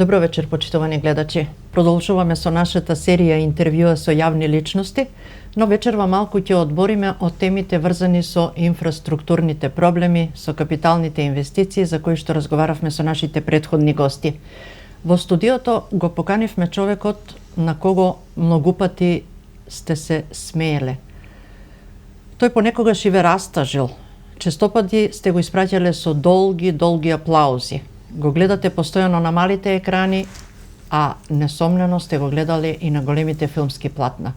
Добро вечер, почитувани гледачи. Продолжуваме со нашата серија интервјуа со јавни личности, но вечерва малку ќе одбориме од темите врзани со инфраструктурните проблеми, со капиталните инвестиции за кои што разговаравме со нашите претходни гости. Во студиото го поканивме човекот на кого многу пати сте се смееле. Тој понекогаш и ве растажил. Честопати сте го испраќале со долги аплаузи. Го гледате постојано на малите екрани, а несомнено сте го гледале и на големите филмски платна.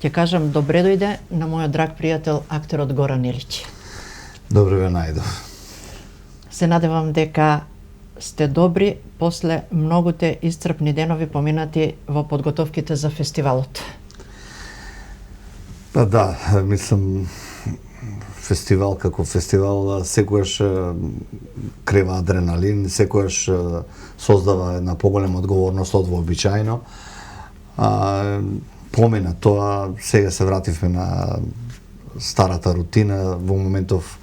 Ќе кажам добре дојде на мојот драг пријател, актерот Горан Илич. Добре ве најдов. Се надевам дека сте добри после многуте исцрпни денови поминати во подготовките за фестивалот. Па да, мислам, фестивал како фестивал секогаш крева адреналин, секогаш создава една поголема одговорност од вообичаено. Помина тоа, сега се вративме на старата рутина, во моментов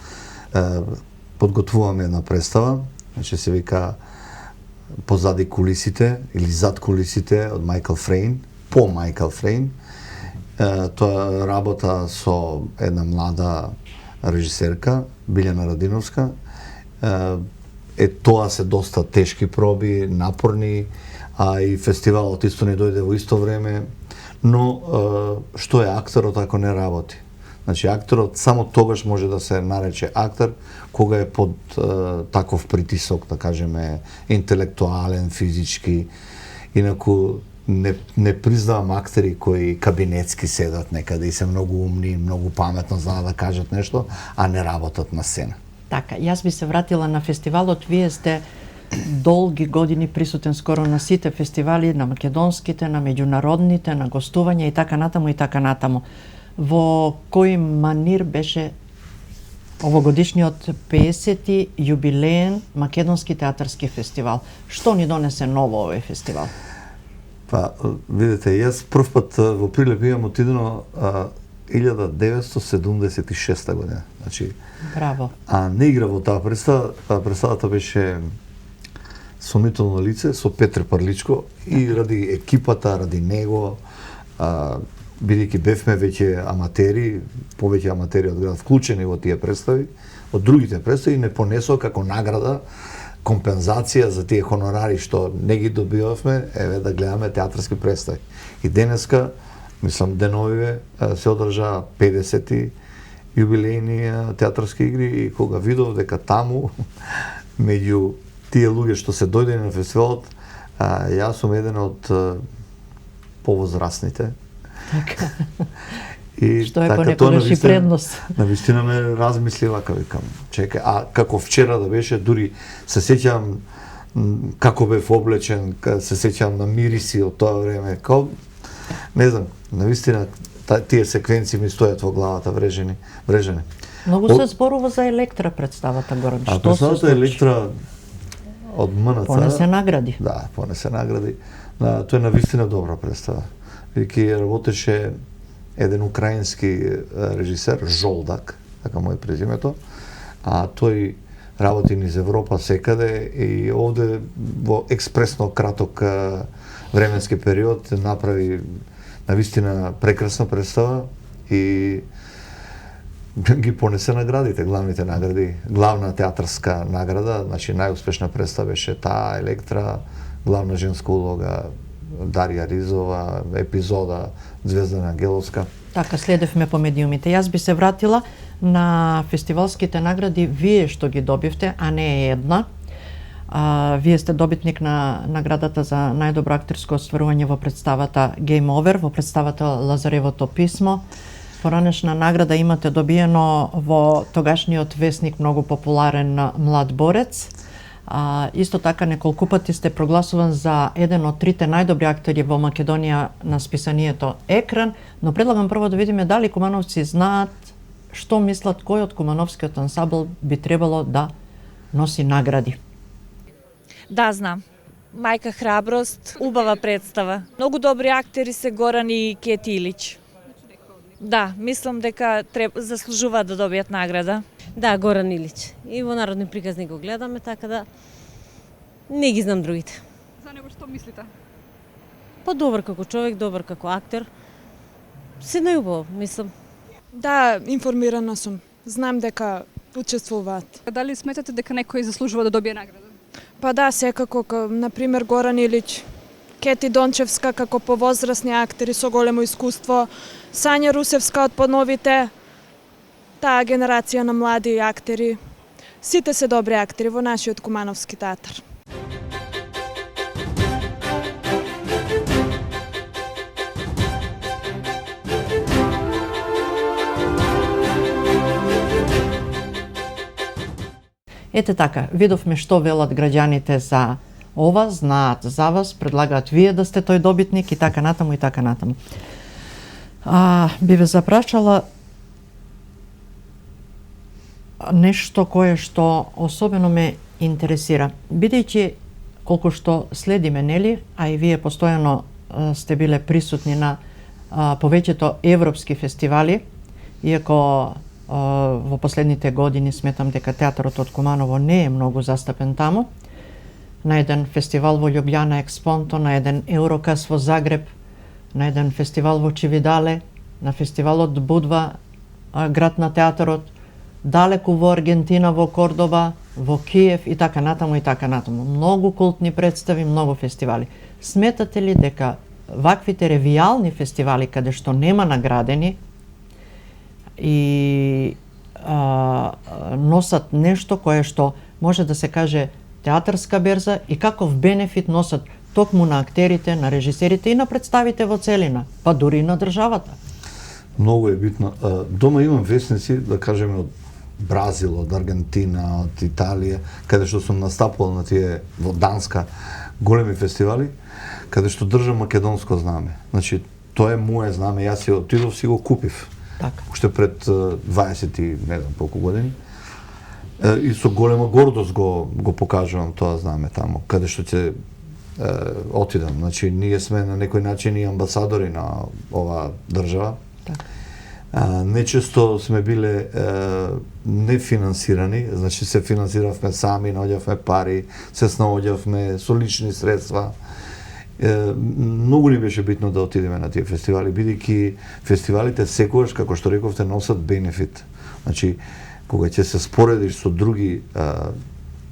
подготвуваме една представа, значи се вика Позади кулисите или Зад кулисите од Майкл Фрейн, по Майкл Фрейн. Тоа работа со една млада режисерка, Билјана Радиновска. Тоа се доста тешки проби, напорни, а и фестивалот исто не дојде во исто време, но што е актерот ако не работи? Значи, актерот само тогаш може да се нарече актер кога е под таков притисок, да кажеме, интелектуален, физички. Инаку не признавам актери кои кабинетски седат некаде и се многу умни, многу паметно знаат да кажат нешто, а не работат на сцена. Така, јас би се вратила на фестивалот. Вие сте долги години присутен скоро на сите фестивали, на македонските, на меѓународните, на гостувања и така натаму и така натаму. Во кој манир беше овогодишниот 50-ти јубилеен Македонски театарски фестивал? Што ни донесе ново овој фестивал? Па, видите, јас прв пат во Прилеп имам отидено 1976 година. Значи, браво. А не игра во таа представа. Представата беше сомнително лице со Петре Парличко и ради екипата, ради него, бидејќи бевме веќе аматери, повеќе аматери од град вклучени во тие представи, од другите представи не понесо како награда компензација за тие хонорари што не ги добивавме, еве да гледаме театарски представи. И денеска, мислам, деновиве се одржа 50-ти јубилејни театарски игри и кога видов дека таму меѓу тие луѓе што се дојдени на фестивалот, јас сум еден од повозрасните. Така. И што е понекогаш и предност. Навистина ме размисли вака, викам, чекај, а како вчера да беше, дури се сеќавам како бев облечен, се сеќавам на мириси од тоа време, не знам, навистина тие секвенции ми стојат во главата врежени. Многу се зборува за Електра представата, Горан. А представата Електра од МНЦ понесе награди. Да, понесе награди. Тоа е навистина добра представа. Бидејќи работеше еден украински режисер, Жолдак, така му е презимето, а тој работи низ Европа секаде и овде во експресно краток временски период направи навистина прекрасна представа и ги понесе наградите, главните награди. Главна театарска награда, значи најуспешна представа беше таа Електра, главна женска улога Дарија Ризова, епизода Звездана Ангеловска. Така, следевме по медиумите. Јас би се вратила на фестивалските награди, вие што ги добивте, а не е една. Вие сте добитник на наградата за најдобро актерско остварување во представата Game Over, во представата Лазаревото писмо. Поранешна награда имате добиено во тогашниот весник многу популарен Млад борец. Исто така неколку пати сте прогласуван за еден од трите најдобри актери во Македонија на списанието Екран, но предлагам прво да видиме дали кумановци знаат што мислат кој од кумановскиот ансамбл би требало да носи награди. Да, знам. Мајка храброст, убава представа. Многу добри актери се Горан и Кети Илич. Да, мислам дека заслужуваат да добијат награда. Да, Горан Илич. И во народни приказни го гледаме, така да не ги знам другите. за него што мислите? Па добар како човек, добар како актер. Се најубаво, мислам. Да, информирана сум. Знам дека учествуваат. Дали сметате дека некој заслужува да добие награда? Па да, секако, на пример Горан Илич, Кети Дончевска како повозрасни актери со големо искуство, Сања Русевска од поновите, таа генерација на млади актери. Сите се добри актери во нашиот Кумановски театар. Ете така, видовме што велат граѓаните за ова, знаат за вас, предлагаат вие да сте тој добитник и така натаму и така натаму. Би ве запрашала нешто кое што особено ме интересира. Бидејќи колку што следиме, нели, а и вие постојано сте биле присутни на повеќето европски фестивали, иако во последните години сметам дека театарот од Куманово не е многу застапен таму. На еден фестивал во Љубљана Експонто, на еден Еврокас во Загреб, на еден фестивал во Чивидале, на фестивалот Будва, град на театарот, далеку во Аргентина, во Кордоба, во Киев и така натаму и така натаму. Многу култни представи, многу фестивали. Сметате ли дека ваквите ревијални фестивали каде што нема наградени и носат нешто кое што може да се каже театарска берза и каков бенефит носат токму на актерите, на режисерите и на представите во целина, па дури и на државата? Многу е битно. Дома имам весници, да кажеме, од Бразил, од Аргентина, од Италија, каде што сум настапувал на тие во Данска големи фестивали, каде што држам македонско знаме. Значи, тоа е моје знаме, јас си отидов, си го купив. Така. Уште пред 20 и не знам колку години. И со голема гордост го покажувам тоа знаме таму, каде што ќе отидам. Значи, ние сме на некој начин и амбасадори на оваа држава. Така. Нечесто сме биле нефинансирани, значи се финансиравме сами, наоѓавме пари, се снаоѓавме со лични средства. Многу ни беше битно да отидеме на тие фестивали, бидејќи фестивалите секогаш, како што рековте, носат бенефит. Значи, кога ќе се споредиш со други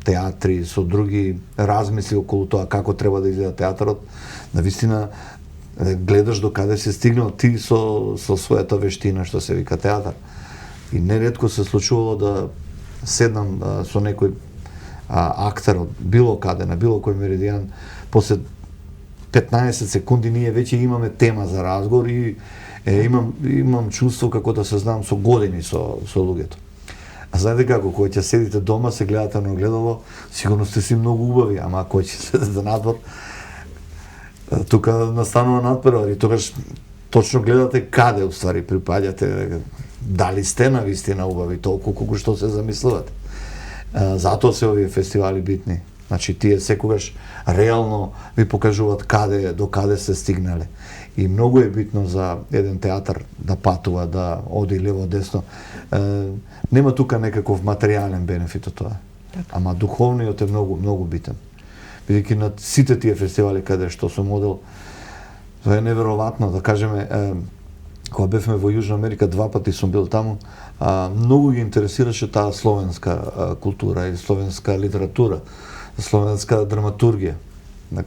театри, со други размисли околу тоа како треба да изгледа театарот, навистина гледаш до каде се стигнал ти со својата вештина што се вика театар. И неретко се случувало да седнам со некој актер од било каде, на било кој меридијан, после 15 секунди ние веќе имаме тема за разговор и имам чувство како да се знам со години со луѓето. А знаете како, кога ќе седите дома, се гледате на огледало, сигурно сте си многу убави, ама кога ќе седите надвор, тука настанува надпревар и тогаш точно гледате каде уствари припаѓате, дали сте навистина убави, толку колку што се замислувате. Затоа се овие фестивали битни. Значи, тие секогаш реално ви покажуваат до каде се стигнале. И многу е битно за еден театар да патува, да оди лево десно. Нема тука некаков материјален бенефит од тоа. Ама духовниот е многу битен. Бидејќи на сите тие фестивали каде што сум одел, тоа е неверојатно, да кажеме, кога бевме во Јужна Америка, 2 пати сум бил таму, многу ги интересираше таа словенска култура и словенска литература, словенска драматургија.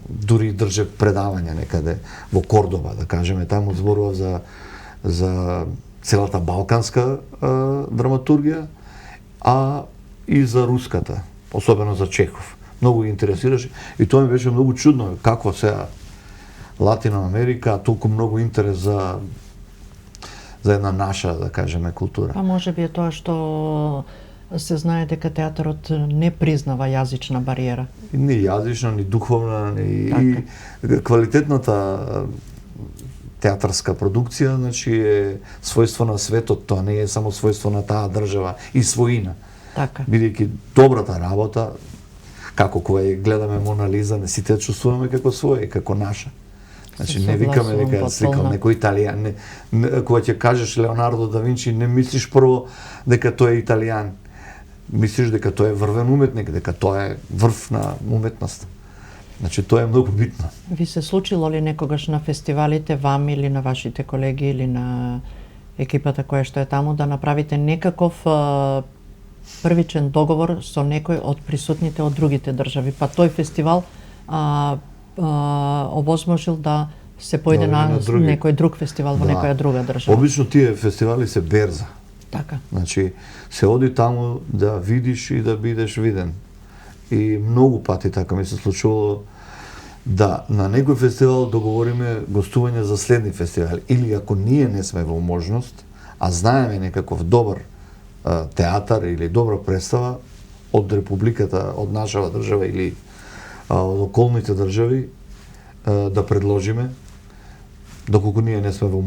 Дури држе предавања некаде во Кордоба, да кажеме, таму зборува за целата балканска драматургија, а и за руската, особено за Чехов. Многу ги интересираше и тоа ми беше многу чудно, како сега Латина Америка, толку многу интерес за една наша, да кажеме, култура. Па може би е тоа што се знае дека театарот не признава јазична бариера. Ни јазична, ни духовна, и квалитетната театарска продукција, значи е својство на светот, тоа не е само својство на таа држава и своина. Така. Бидејќи добрата работа, како кога ја гледаме Мона Лиза, не сите ја чувствуваме како своја, како наша. Значи не викаме дека сликал некој италијан. Кога ќе кажеш Леонардо да Винчи, не мислиш прво дека тој е италијан. Мислиш дека тој е врвен уметник, дека тоа е врв на уметноста. Значи тоа е многу битно. Ви се случило ли некогаш на фестивалите вам или на вашите колеги или на екипата која што е таму да направите некаков првичен договор со некој од присутните од другите држави, па тој фестивал овозможил да се појде на некој друг фестивал во некоја друга држава? Обично тие фестивали се берза. Така. Значи, се оди таму да видиш и да бидеш виден. И многу пати така ми се случувало да на некој фестивал договориме гостување за следни фестивали. Или ако ние не сме во можност, а знаеме некаков добар театар или добра представа од Републиката, од нашава држава или од околните држави, да предложиме, доколку ние не сме во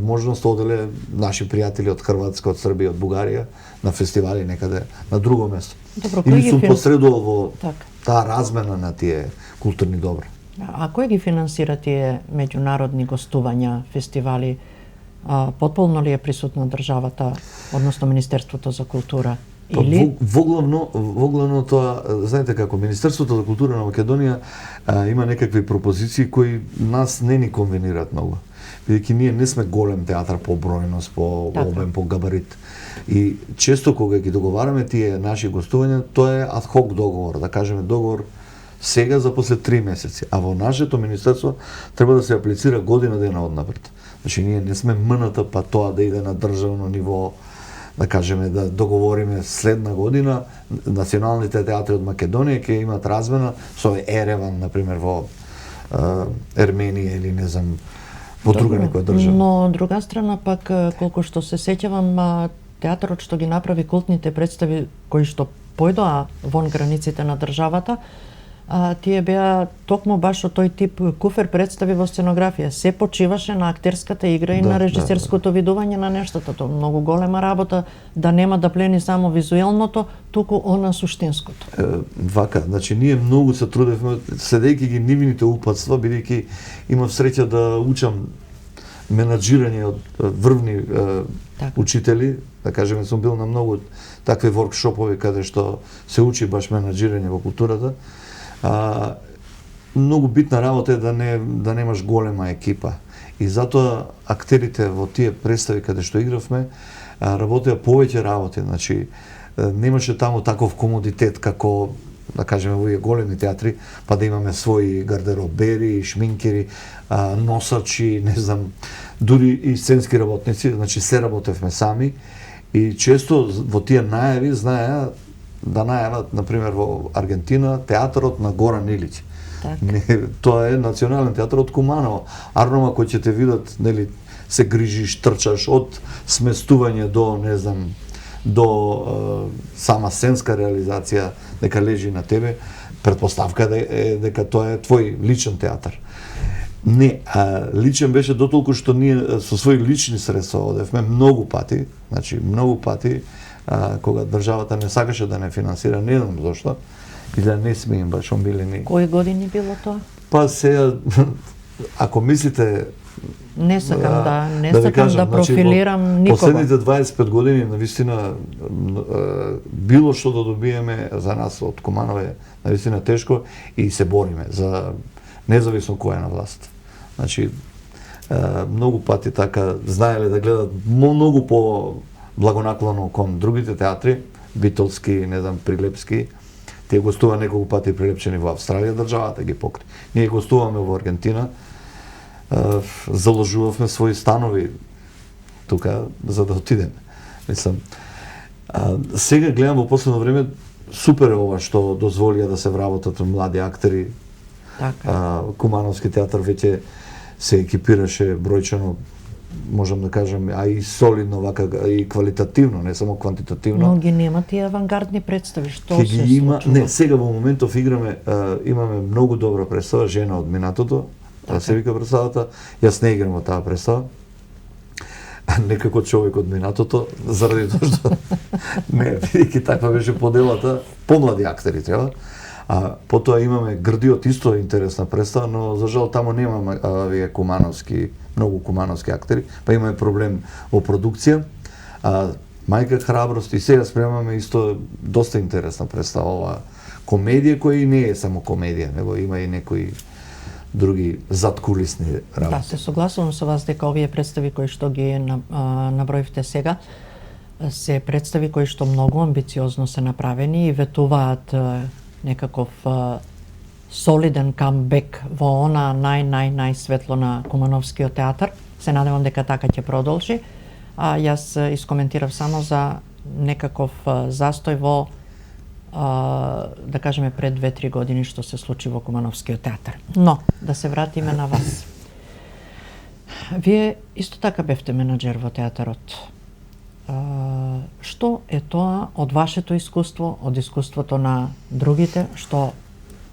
можност, оделе наши пријатели од Хрватска, од Србија, од Бугарија на фестивали некаде на друго место. Добро, или сум посредувал во така, таа размена на тие културни добра. А кој ги финансира тие меѓународни гостувања, фестивали? Потполно ли е присутна државата, односно Министерството за култура? Или Воглавно тоа, знаете како, Министерството за култура на Македонија има некакви пропозиции кои нас не ни конвенираат многу. Бидејќи ние не сме голем театар по бројност, по обем, по габарит. И често кога ги договараме тие наши гостувања, тоа е адхок договор, да кажеме договор сега за после 3 месеци, а во нашето министерство треба да се аплицира година дена однапред. Значи ние не сме МНТ па тоа да иде на државно ниво, да кажеме да договориме следна година националните театри од Македонија ќе имат размена со Ереван на пример во Ерменија или не знам во друга некоја држава. Но од друга страна пак колку што се сеќавам, театарот што ги направи култните представи кои што појдоа вон границите на државата, тие беа токму баш од тој тип куфер представи во сценографија. Се почиваше на актерската игра и на режисерското видување на нештото. Тоа многу голема работа, да нема да плени само визуелното, туку она суштинското. Вака, значи ние многу се трудевме, следејќи ги нивните упатства, бидејќи имав среќа да учам менаџирање од врвни учители, да кажеме, сум бил на многу такви воркшопови каде што се учи баш менаџирање во културата. Многу битна работа е да немаш голема екипа. И затоа актерите во тие представи каде што игравме работеа повеќе работи, значи немаше таму таков комодитет како да кажеме во големи театри, па да имаме своји гардеробери, шминкери, носачи, не знам, дури и сценски работници, значи се работевме сами и често во тие најави знаеа да најават, например, во Аргентина, театарот на Горан Илиќ. Тоа е национален театар од Куманово. Арнома кој ќе те видат, нели, се грижиш, трчаш од сместување до, не знам, до сама сценска реализација дека лежи на тебе, претпоставка е дека тоа е твој личен театар. Не, личен беше дотолку што ние со своји лични средства одевме многу пати, значи многу пати, кога државата не сакаше да не финансира, не знам зошто, и да не сме им баш омилени. Кои години било тоа? Па сега, ако мислите... Не сакам да профилирам никога. Последните 25 години, навистина, било што да добиеме за нас од Куманово е навистина тешко и се бориме за независно кој е на власт. Значи, многу пати така знаеле да гледат многу по благонаклоно кон другите театри, битолски, не знам, прилепски. Тие гостува неколку пати прилепчени во Австралија, државата ги покри. Ние гостуваме во Аргентина, заложувавме своји станови тука за да отидеме. Мислам, сега гледам во последно време супер е ова што дозволија да се вработат млади актери. Така. Кумановски театар веќе се екипираше бројчано, можам да кажам, а и солидно вака и квалитативно, не само квантитативно. Но ги нема тие авангардни представи, што се случува? случува? Не, сега во моментов играме, имаме многу добра представа, Жена од минатото, се вика представата, јас не играм во таа представа, некако човек од минатото, заради тоа што не, бидејќи таква беше поделата, помлади актери треба. Потоа имаме Грдиот, исто интересна представа, но за жал таму немаме овие кумановски, многу кумановски актери, па имаме проблем во продукција. Мајка храброст и сега спремаме исто доста интересна представа ова комедија која и не е само комедија, него има и некои други задкулисни Да, работи. се согласувам со вас дека овие представи кои што ги наброивте сега се представи кои што многу амбициозно се направени и ветуваат некаков солиден камбек во она најсветло на Кумановскиот театар. Се надевам дека така ќе продолжи. А јас искоментирав само за некаков застој во да кажеме пред 2-3 години што се случи во Кумановскиот театар. Но да се вратиме на вас. Вие исто така бевте менаџер во театарот. Што е тоа од вашето искуство, од искуството на другите, што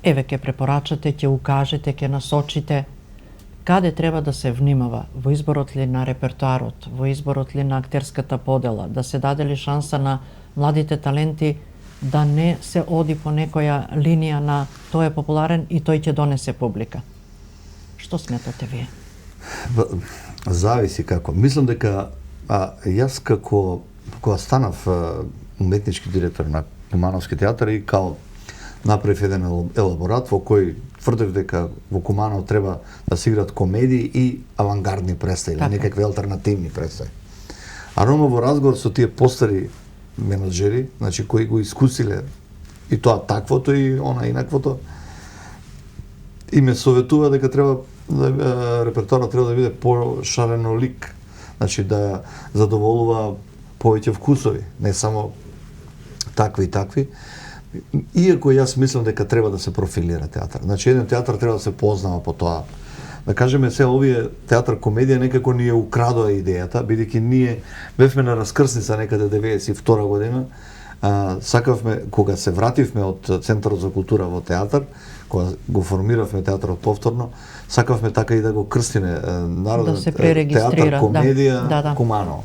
еве ќе препорачате, ќе укажете, ќе насочите, каде треба да се внимава во изборот ли на репертоарот, во изборот ли на актерската подела, да се даде ли шанса на младите таленти да не се оди по некоја линија на тој е популарен и тој ќе донесе публика. Што сметате вие? Зависи како. Мислам дека јас кога станав уметнички директор на Кумановски театар и као направив еден елаборат во кој тврдев дека во Куманово треба да се играат комедии и авангардни представи, или некакви алтернативни представи. А Рома во разговор со тие постари менаџери, значи кои го искусиле и тоа таквото и она инаквото, и ме советува дека треба репертоарот треба да биде пошарено лик, значи да задоволува повеќе вкусови, не само такви и такви. Иако јас мислам дека треба да се профилира театар. Значи еден театар треба да се познава по тоа. Да кажеме се овие театар комедија некако ни ја украдоа идејата, бидејќи ние бевме на раскрсница некаде 92 година. Сакавме кога се вративме од Центарот за култура во театар, кога го формиравме театарот повторно, сакавме така и да го крстиме народот, да се пререгистрира, театар комедија Куманово.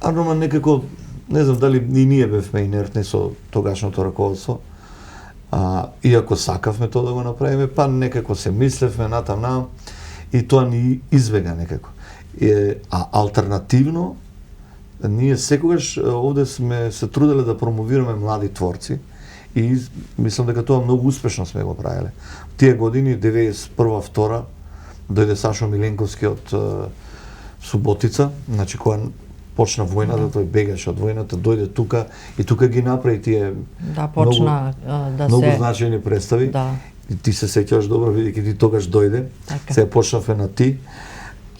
А Роман некако, не знам дали и ние бевме инертни со тогашното раководство, иако сакавме тоа да го направиме, па некако се мислевме натаму и тоа ни избега некако. А алтернативно, ние секогаш овде сме се труделе да промовираме млади творци и мислам дека тоа многу успешно сме го правеле. Тие години, 91-2, дојде Сашо Миленковски од Суботица, значи кога почна војната, тој бегаше од војната, дојде тука и тука ги направи тие почна многу значајни представи. И ти се сеќаваш добро, бидејќи ти тогаш дојде. Се почнавме на ти.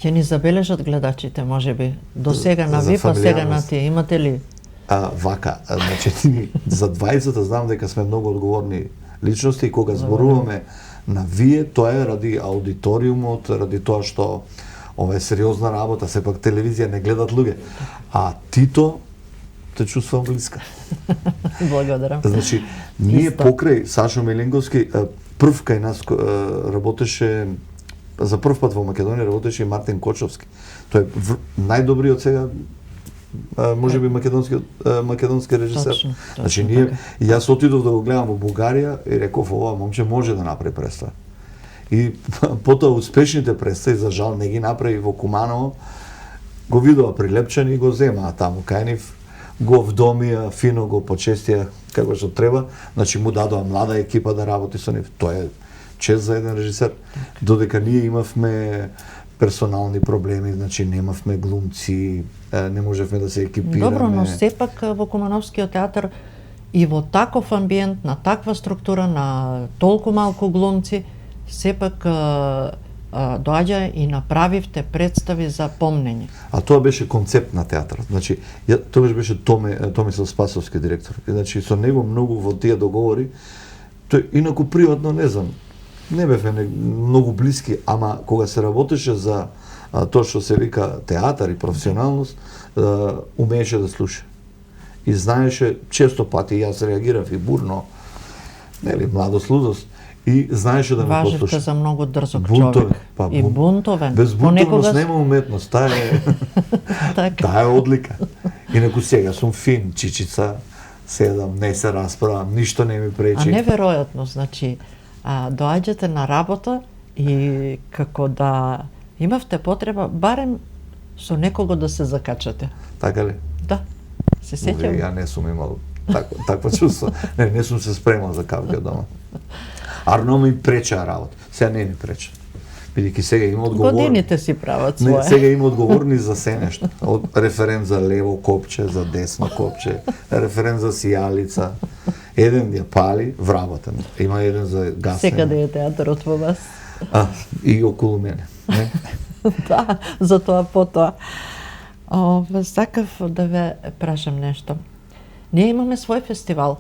Ќе ни забележат гледачите, можеби. До сега на ви, па сега на ти. Имате ли? Вака, значи за 20-та знам дека сме многу одговорни личности и кога зборуваме на вие, тоа е ради аудиториумот, ради тоа што ова е сериозна работа, сепак телевизија не гледат луѓе. А Тито те чувствувам блиска. Благодарам. Значи, ние покрај Сашо Миленковски, прв кај нас работеше, за прв пат во Македонија работеше и Мартин Кочовски. Тој е најдобриот сега, можеби македонски режисер. Точно, значи, ние, јас отидов да го гледам во Бугарија и реков, ова момче може да направи представа. И потоа успешните представи, за жал, не ги направи во Куманово, го видоа прилепчани и го земаа таму кај нив, го вдомија, фино го почестија како што треба, значи му дадоа млада екипа да работи со нив. Тоа е чест за еден режисер, додека ние имавме персонални проблеми, значи немавме глумци, не можевме да се екипираме. Добро, но сепак во Кумановскиот театар и во таков амбиент, на таква структура, на толку малку глумци, сепак доаѓа и направивте представи за помнење. А тоа беше концепт на театарот. Значи, тогаш беше Томислав Спасовски директор. Значи, со него многу во тие договори, тој инаку приватно не знам, не бевме многу блиски, ама кога се работеше за тоа што се вика театар и професионалност, умееше да слуша. И знаеше, често пати јас реагирав и бурно, нели, младост, лудост, и знаеше да ме послуша. Важевте за многу дрзок човек. И бунтовен. Без бунтовност нема уметност, таа е одлика. Инаку сега сум фин, чичица, седам, не се расправам, ништо не ми пречи. А неверојатно, значи, доаѓате на работа и како да имавте потреба барем со некого да се закачате. Така ли? Да. Се сеќавам. Ја не сум имал Таква чувство. Не сум се спремал за кавга дома. Арно ми преча работа. Сега не ми преча. Бидејќи сега има одговорни. Годините си прават Не, своje. сега има одговорни за се нешто. Референт за лево копче, за десно копче, референт за сијалица. Еден ја пали, вработен. Има еден за гасење. Секаде е театарот во вас. И околу мене. Не? Да, за тоа потоа. Сакав да ве прашам нешто. Ние имаме свој фестивал.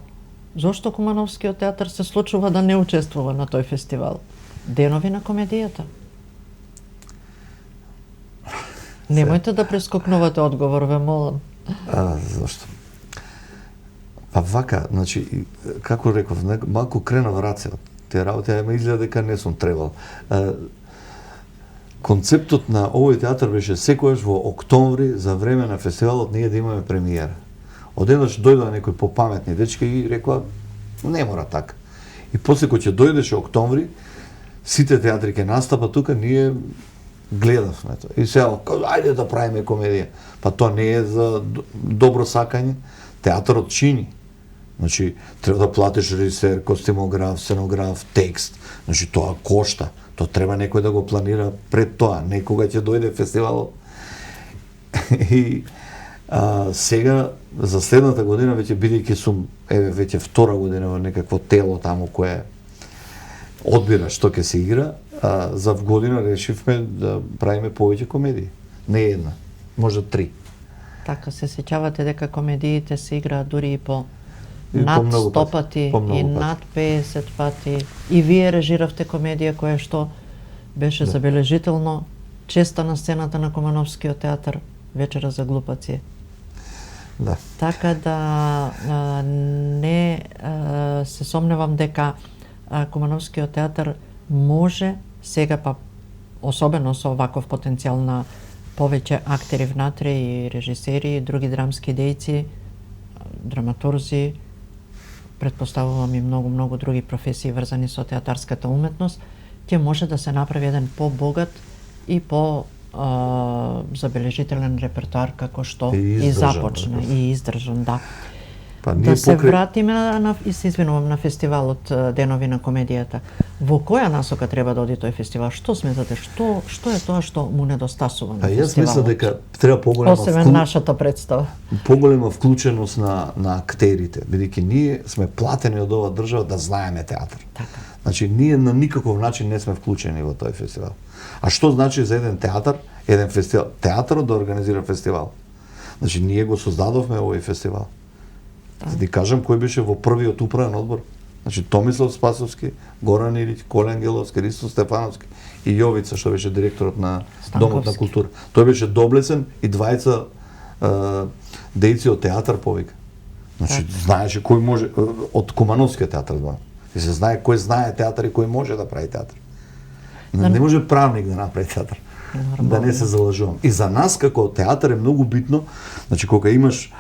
Зошто Кумановскиот театар се случува да не учествува на тој фестивал? Денови на комедијата. Немојте да прескокнувате одговор, ве молам. Зашто? Па вака, значи, како реков, малку крена во раце од тие работи, а ме изгледа дека не сум требал. Концептот на овој театар беше секојаш во октомври за време на фестивалот ние да имаме премиера. Одеднаш дојдоа некои попаметни дечки и рекла не мора така. И после кога ќе дојдеше октомври, сите театри ќе настапат тука, ние гледавме тоа. И сега, ајде да правиме комедија. Па тоа не е за добро сакање. Театарот чини. Значи, треба да платиш режисер, костимограф, сценограф, текст. Значи, тоа кошта. Тоа треба некој да го планира пред тоа. Некога ќе дојде фестивалот. И сега, за следната година, веќе бидејќи сум, веќе втора година во некакво тело таму кое одбира што ќе се игра, за година решивме да правиме повеќе комедии. Не една, може 3. Така, се сеќавате дека комедиите се играат дури и по И по над многу 100 пати, пати, по многу и пати. над 50 пати. И вие режиравте комедија која што беше забележително честа на сцената на Кумановскиот театар, Вечера за глупаци. Да. Така да не се сомневам дека Кумановскиот театар може сега, па особено со ваков потенцијал на повеќе актери внатре и режисери и други драмски дејци, драматурзи, предпоставувам и многу други професии врзани со театарската уметност, ќе може да се направи еден побогат и по забележителен репертоар како што и започна и издржан, да. Па Да се вратиме и се извинувам на фестивалот Денови на комедијата. Во која насока треба да оди тој фестивал? Што сметате? Што е тоа што му недостасува на фестивалот? Јас мислам дека треба освен нашата представа. Поголема вклученост на актерите, бидејќи ние сме платени од оваа држава да знаеме театар. Така. Значи ние на никаков начин не сме вклучени во тој фестивал. А што значи за еден театар, еден фестивал, театарот да организира фестивал? Значи ние го создадовме овој фестивал. Да ти кажам кој беше во првиот управен одбор. Значи Томислав Спасовски, Горан Илиќ, Коле Ангеловски, Ристо Стефановски и Јовица што беше директорот на Домот на култура. Тој беше доблесен и двајца дејци од театар повика. Значи знаеше кој може од Кумановскиот театар знае. И се знае кој знае театар и кој може да прави театар. Не може правник да направи театар. Да не се залажувам. И за нас како театар е многу битно, значи кога имаш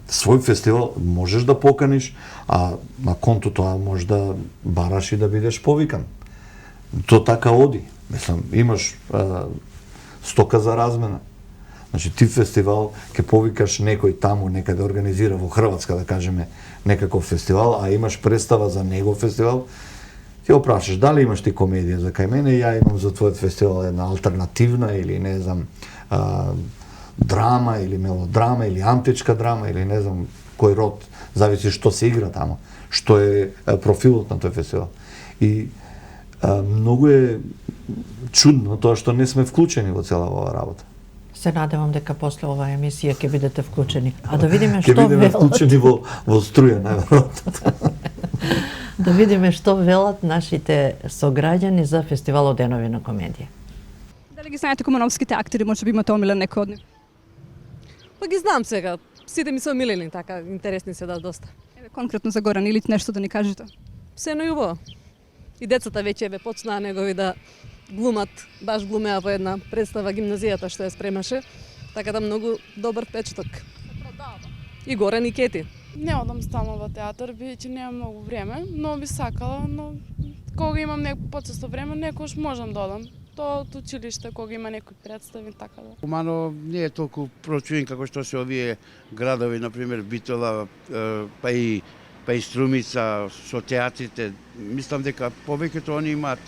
свој фестивал, можеш да поканиш, а на конто тоа можеш да бараш и да бидеш повикан. То така оди. Мислам, имаш стока за размена. Значи ти фестивал ќе повикаш некој таму некаде организира во Хрватска, да кажеме, некаков фестивал, а имаш представа за негов фестивал, ти го прашаш дали имаш ти комедија за кај мене, ја имам за твојот фестивал една алтернативна или не знам драма или мелодрама или античка драма или не знам кој род, зависи што се игра таму, што е профилот на тој фестивал. И многу е чудно тоа што не сме вклучени во цела оваа работа. Се надевам дека после оваа емисија ќе бидете вклучени. А да видиме што велат. Ќе бидеме вклучени во струја, најверојатно. Да видиме што велат нашите сограѓани за фестивалот Денови на комедија. Дали ги знаете кумановските актери, може би имате омилен некој од нив? Па ги знам сега. Сите ми се омилени, така, интересни се да доста. Еве конкретно за Горан Илиќ нешто да ни кажете. Се најубаво. И децата веќе почнаа негови да глумат, баш глумеа во една представа гимназијата што ја спремаше, така да многу добар впечаток. И Горан и Кети. Не одам стално во театар, бидејќи немам многу време, но би сакала, но кога имам почесто време, некош можам да одам. тоа од училиште кога има некои представи така да. Кумано не е толку прочуен како што се овие градови, например Битола, па и Струмица со театрите. Мислам дека повеќето они имаат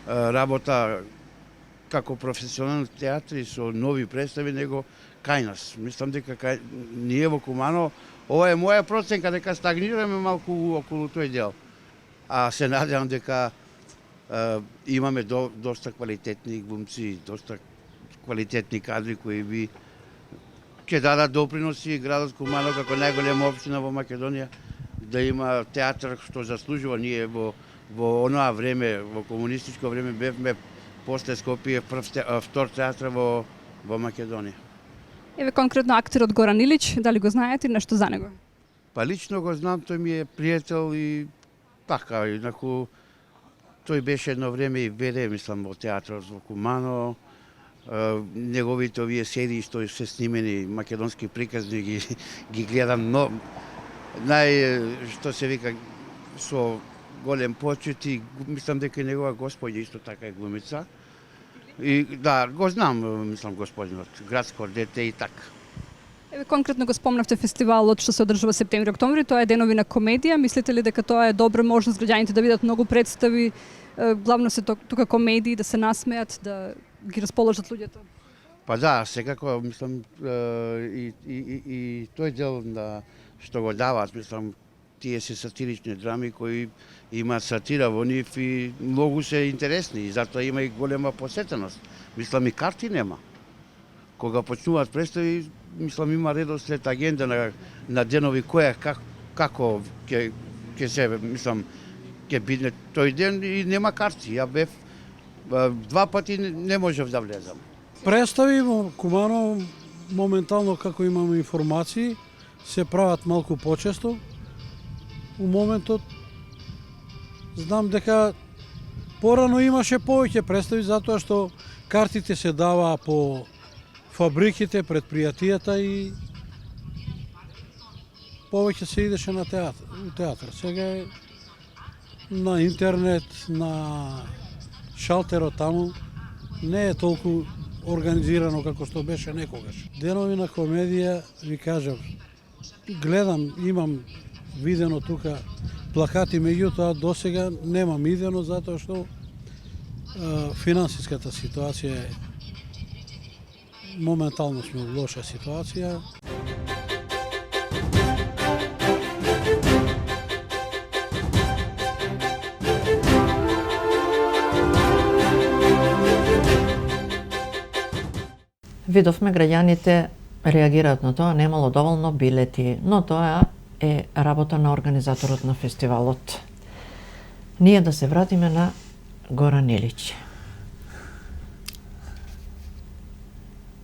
работа како професионални театри со нови представи него кај нас. Мислам дека ние во Кумано, ова е моја проценка дека стагнираме малку околу тој дел. А се надевам дека имаме доста квалитетни глумци, доста квалитетни кадри кои би ќе дадат доприноси градот Кумано како најголема општина во Македонија да има театар што заслужува. Ние во оноа време, во комунистичко време бевме после Скопје втор театар во Македонија. Еве конкретно актерот Горан Илич, дали го знаете нешто за него? Па лично го знам, тој ми е пријател и така, инаку тој беше едно време и веде, мислам, во театрот во Кумано. Неговите овие серии што се снимени, македонски приказни, ги гледам, но што се вика со голем почит и мислам дека негова господја исто така е глумица. И да, го знам, мислам, господинот, градско дете и така. Еве конкретно го спомнавте фестивалот што се одржува септември-октомври, тоа е денови на комедија. Мислите ли дека тоа е добра можност граѓаните да видат многу представи, главно се тука комедии, да се насмеат, да ги расположат луѓето? Па да, секако, мислам, и тој дел што го даваат, мислам, тие се сатирични драми кои имаат сатира во нив и многу се интересни и затоа има и голема посетеност. Мислам и карти нема. Кога почнуваат представи, мислам има редослед агенда на денови која како ќе се, мислам, ќе биде тој ден и нема карти. Ја бев 2 пати не можев да влезам. Представи во Кумано моментално како имаме информации се прават малку почесто. У моментот знам дека порано имаше повеќе представи затоа што картите се даваа по фабриките, предпријатијата и повеќе се идеше на театар. Сега е на интернет, на шалтерот таму, не е толку организирано како што беше некогаш. Денови на комедија, ви кажам, гледам, имам видено тука плакати, меѓутоа досега немам идено затоа што финансиската ситуација е моментално сме во лоша ситуација. Видовме граѓаните реагираат на тоа, немало доволно билети, но тоа е работа на организаторот на фестивалот. Ние да се вратиме на Горан Илич.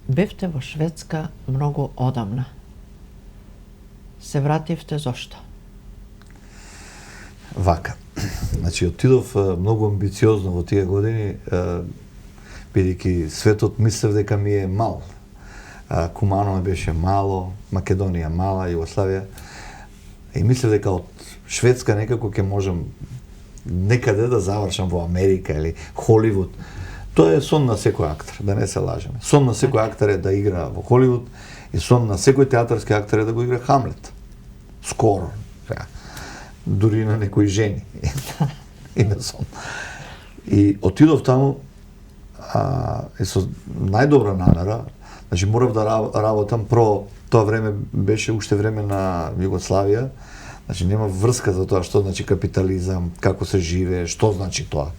Бевте во Шведска многу одамна. Се вративте зошто? Вака. Значи, отидов многу амбициозно во тие години, бидејќи светот мислев дека ми е мал. Кумано беше мало, Македонија мала, Југославија. И мислев дека од Шведска некако ќе можам некаде да завршам во Америка или Холивуд. Тоа е сон на секој актер, да не се лажеме. Сон на секој актер е да игра во Холивуд и сон на секој театарски актер е да го игра Хамлет. Скоро. Дури на некои жени. Име сон. И отидов таму и со најдобра намера. Значи морав да работам про тоа време беше уште време на Југославија. Значи нема врска за тоа што значи капитализам, како се живее, што значи тоа.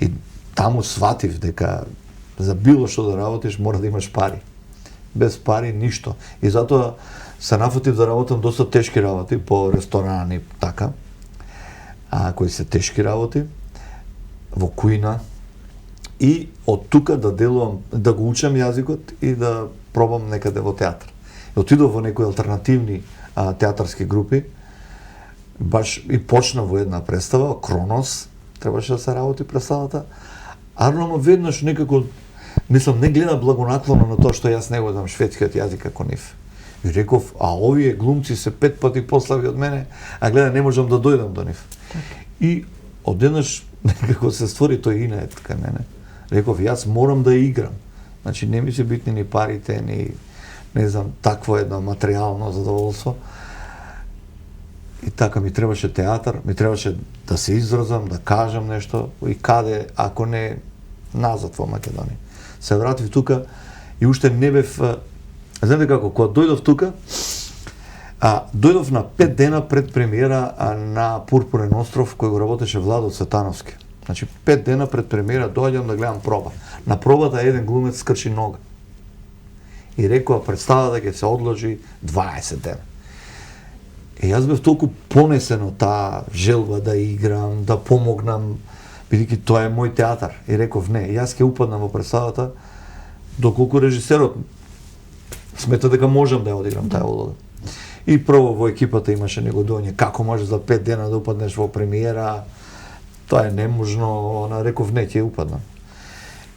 И таму сватив дека за било што да работиш мора да имаш пари. Без пари ништо. И затоа се нафатив да работам доста тешки работи по ресторани така. Кои се тешки работи во кујна. И од тука да делувам, да го учам јазикот и да пробам некаде во театар. И отидов во некои алтернативни театарски групи, баш и почна во една представа, Кронос, требаше да се работи представата, ама веднаш некако, мислам, не гледа благонаклоно на тоа што јас не го знам шведскиот јазик како нив. И реков, овие глумци се 5 пати послави од мене, а гледа, не можам да дојдам до нив. И одеднаш некако се створи тој инет кај мене. Реков, јас морам да играм. Значи, не ми се битни ни парите, ни, не знам, такво едно материјално задоволство. И така ми требаше театар, ми требаше да се изразам, да кажам нешто и каде, ако не назад во Македонија. Се вратив тука и уште не бев, знаете како, кога дојдов тука, дојдов на 5 дена пред премиера на Пурпурен остров кој го работеше Владо Цветановски. Значи 5 дена пред премиера доаѓам да гледам проба. На пробата еден глумец скрши нога. И рекоа представата ќе се одложи 20 дена. И јас бев толку понесен од таа желба да играм, да помогнам, бидејќи тоа е мој театар. И реков не, јас ќе упаднам во представата доколку режисерот смета дека можам да ја одиграм таа улога. И прво во екипата имаше негодување, како може за 5 дена да упаднеш во премиера, тоа е неможно, реков не, ќе упаднам.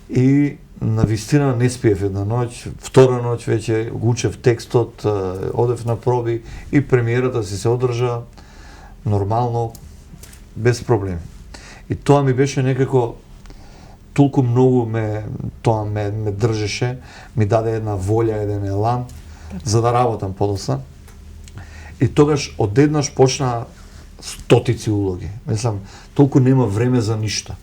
И навистина не спиев една ноќ, втора ноќ веќе го учев текстот, одев на проби и премиерата се одржа нормално, без проблеми. И тоа ми беше некако толку многу тоа ме држеше, ми даде една волја, еден елан за да работам подоцна. И тогаш одеднаш почна стотици улоги. Мислам, толку нема време за ништо.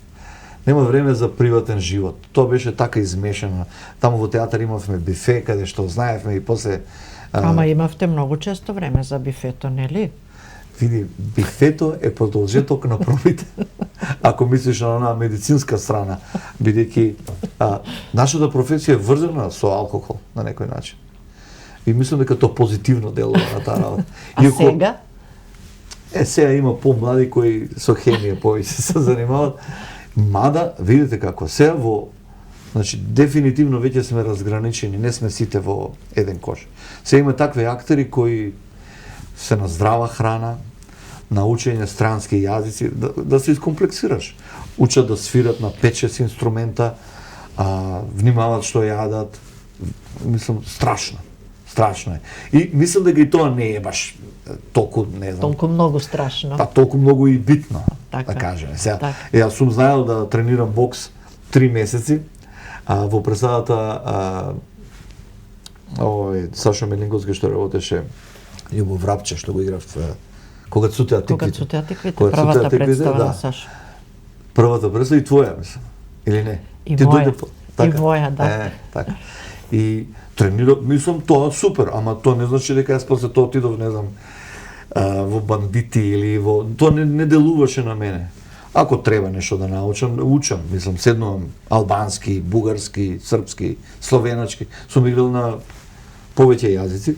Нема време за приватен живот. Тоа беше така измешано. Таму во театар имавме бифе, каде што знаевме и после... Ама имавте многу често време за бифето, нели? Види, бифето е продолжеток на пробите. Ако мислиш на онаа медицинска страна, бидејќи нашата професија е врзана со алкохол на некој начин. И мислам дека тоа позитивно делува на таа работа. Сега? Сега има помлади кои со хемија повеќе се занимаваат. Мада, видите како, сега во... Значи, дефинитивно веќе сме разграничени, не сме сите во еден кош. Сега има такви актери кои се на здрава храна, на учење странски јазици, да се искомплексираш. Учат да свират на 5-6 инструмента, внимават што јадат. Мислам, страшно. Страшно е. И мислам дека и тоа не е баш толку, не знам... Толку многу страшно. Па толку многу и битно, така, да кажеме. Сега, така. Јас сум знаел да тренирам бокс 3 месеци, во представата Сашо Мелинковски што работеше Љубов Врапче што го играв Кога цутеа тиквите. Кога цутеа тиквите, првата представа на Сашо. Првата представа и твоја, мислам. Или не? И моја. И моја, да. Така. И тренирав, мислам, тоа супер, ама тоа не значи дека јас после тоа отидов, не знам, во бандити или во... Тоа не делуваше на мене. Ако треба нешто да научам, учам. Мислам, седнувам албански, бугарски, српски, словеначки. Сум играл на повеќе јазици.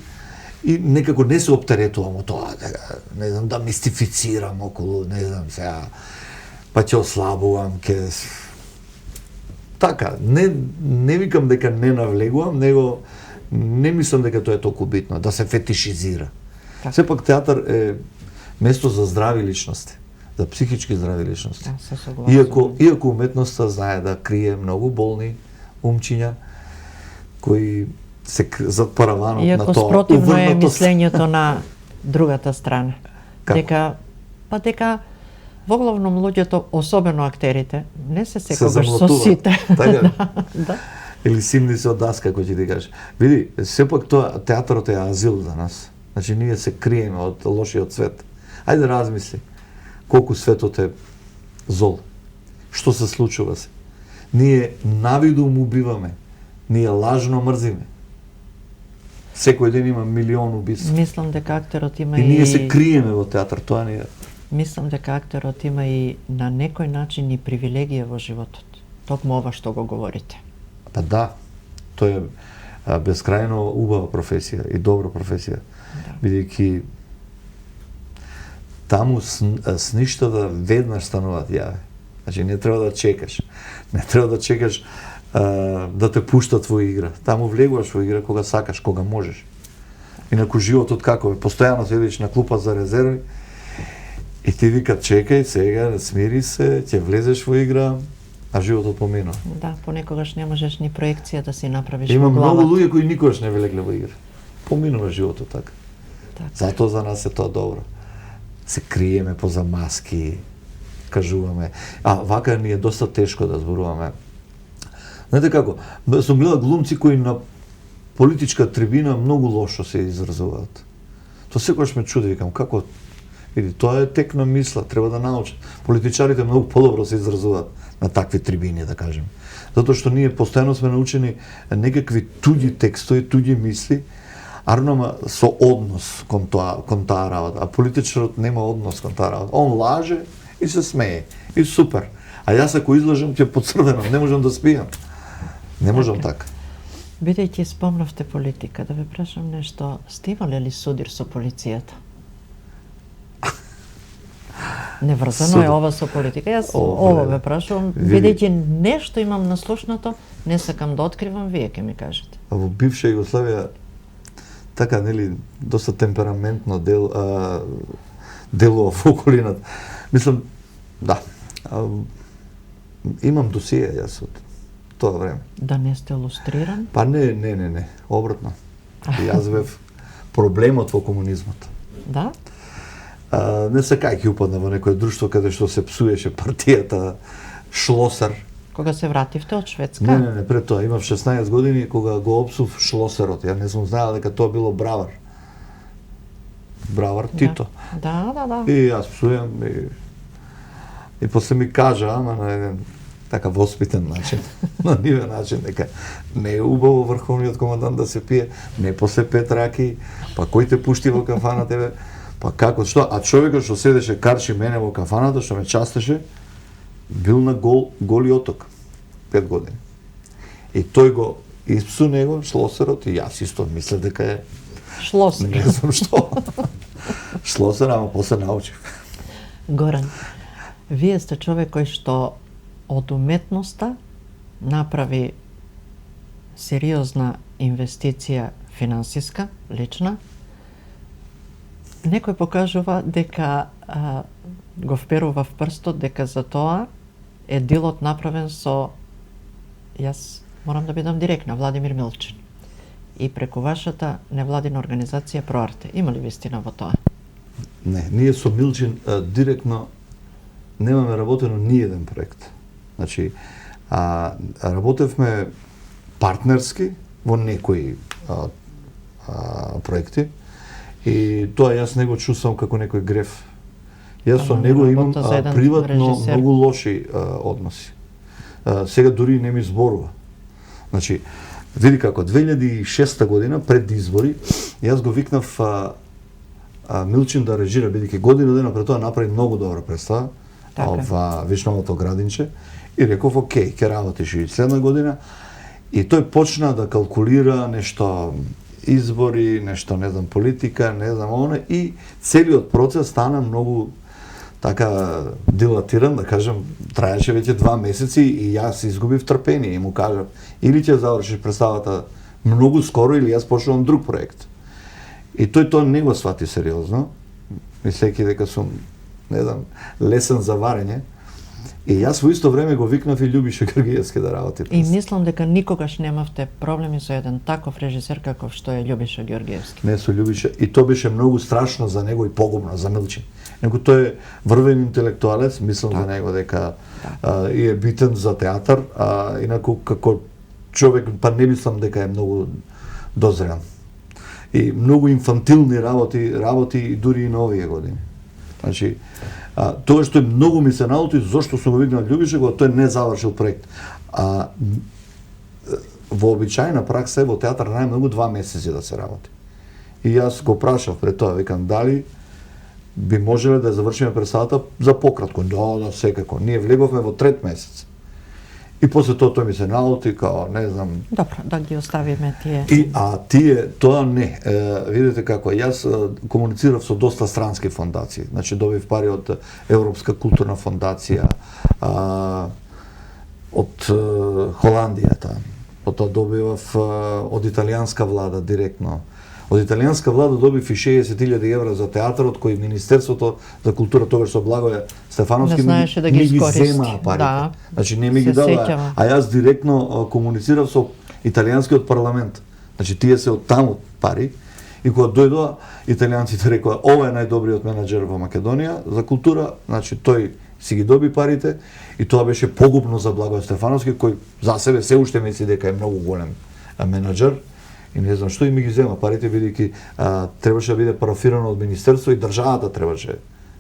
И некако не се оптеретувам од тоа, не знам, да мистифицирам околу, не знам, сега, па ќе ослабувам, ќе... Така, не викам дека не навлегувам, него не мислам дека тоа е толку битно, да се фетишизира. Так. Сепак театар е место за здрави личности, за психички здрави личности. Иако уметноста знае да крие многу болни умчиња, кои се зад параванот на тоа. Иако спротивно е мислењето на другата страна. Дека воглавном луѓето, особено актерите, не се секогаш со сите. Да. Или симни се од даска, кој ќе ти каже. Види, сепак тоа театарот е азил за нас. Значи ние се криеме од лошиот свет. Ајде размисли колку светот е зол. Што се случува се? Ние навидум убиваме. Ние лажно мрзиме. Секој ден има милион убиства. Мислам дека актерот има и ние се криеме во театар, тоа не е. Мислам дека актерот има и на некој начин и привилегија во животот. Токму ова што го говорите. Па да, тоа е бескрајно убава професија и добра професија. Да. Бидејќи таму сништата веднаш стануваат јаве. Значи не треба да чекаш. Не треба да чекаш да те пуштат во игра. Таму влегуваш во игра кога сакаш, кога можеш. Инаку животот како е? Постојано седиш на клупа за резерви и ти викат чекај, сега смири се, ќе влезеш во игра, а животот поминува. Да, понекогаш не можеш ни проекција да си направиш во главата. Има многу луѓе кои никогаш не влегле во игра. Поминува животот така. Затоа за нас е тоа добро. Се криеме поза маски, кажуваме. Вака ни е доста тешко да зборуваме Знаете како, сум гледал глумци кои на политичка трибина многу лошо се изразуваат. Тоа секогаш ме чуди, викам, како, види, тоа е тек на мисла, треба да научат. Политичарите многу подобро се изразуваат на такви трибини, да кажем. Затоа што ние постојано сме научени некакви туѓи текстови, туѓи мисли, арнама со однос кон таа работа. А политичарот нема однос кон таа работа. Он лаже и се смее. И супер. А јас ако излажам ќе поцрвенам, не можам да спијам. Не можам така. Бидејќи спомнавте политика, да ве прашам нешто, сте имале ли судир со полицијата? Неврзано е ова со политика. Јас ова ве прашувам, бидејќи нешто имам наслушнато, не сакам да откривам, вие ќе ми кажете. А во бивша Југославија така, нели, доста темпераментно делува во околината. Мислам, да, имам досие јас од тоа време. Да не сте лустриран? Па не, обратно. Јас бев проблемот во комунизмот. Да? Не сакајќи упадна во некое друштво каде што се псуеше партијата, Шлосер. Кога се вративте од Шведска? Не, пред тоа. Имав 16 години кога го опсув Шлосерот. Ја не сум знаел дека тоа било Бравар. Бравар Тито. Да. И јас псујам и после ми кажа, ама на еден така воспитен начин, на нивен начин, дека не е убаво врховниот командант да се пие, не после 5 раки, па кој те пушти во кафана тебе, па како, што? А човекот што седеше карши мене во кафаната, што ме частеше, бил на Голи оток, 5 години. И тој го испсу него, Шлосерот, и јас исто мислев дека е... Шлосер. Не знам што. Шлосер, ама после научив. Горан, вие сте човек кој што од уметноста направи сериозна инвестиција финансиска, лична. Некој покажува дека го вперува в прстот дека за тоа е дилот направен со, јас морам да бидам директна, Владимир Милчин. И преку вашата невладина организација Проарте. Има ли вистина во тоа? Не, ние со Милчин директно немаме работено ни еден проект. Значи, работевме партнерски во некои проекти и тоа јас не го чувствам како некој греф. Јас со него имам приватно многу лоши односи. Сега дури не ми зборува. Значи, види како, 2006 година, пред избори, јас го викнав Милчин да режира, бидејќи година дена пред тоа направи многу добра представа, ова Вишновото градинче, и реков, окей, ќе работиш и следна година, и тој почна да калкулира нешто избори, нешто, не знам, политика, не знам, оно, и целиот процес стана многу така дилатиран, да кажам, траеше веќе 2 месеци и јас изгубив трпение и му кажав, или ќе завршиш представата многу скоро, или јас почнувам друг проект. И тој тоа не го свати сериозно, мислејќи дека сум, не знам, лесен за варење. И јас во исто време го викнав и Љубиша Георгиевски да работи. И мислам дека никогаш немавте проблеми со еден таков режисер каков што е Љубиша Георгиевски. Не со Љубиша, и тоа беше многу страшно за него и погубно за Милчин. Него тој е врвен интелектуалец, мислам за него дека и е битен за театар, инаку како човек па не мислам дека е многу дозрен. И многу инфантилни работи и дури и на овие години. Значи, тоа што многу ми се налути, зошто сум го викнал Љубиша, кога тој не завршил проект. Вообичајна пракса е во театар најмногу 2 месеци да се работи. И јас го прашав пред тоа, викам, дали би можеле да завршиме представата за пократко. Да, секако. Ние влеговме во 3 месец. И после тоа тој ми се налути, као, не знам... Добро, да ги оставиме тие. Тие, тоа не. Видите како, јас комуницирав со доста странски фондации. Значи, добив пари од Европска културна фондација, од Холандијата. Потоа добивав од италијанска влада директно. Од италијанска влада добив и 60.000 евра за театарот, кој Министерството за култура тогаш со Благоје Стефановски ми ги земаа парите. Да, значи не ми ги дава, а јас директно комуницирав со италијанскиот парламент. Значи тие се од таму пари и кога дојдоа италијанците рекоа ова е најдобриот менаџер во Македонија за култура, значи тој си ги доби парите и тоа беше погубно за Благој Стефановски, кој за себе се уште мисли дека е многу голем менаџер и не знам што и ми ги зема парите, бидејќи требаше да биде парафирано од министерство и државата требаше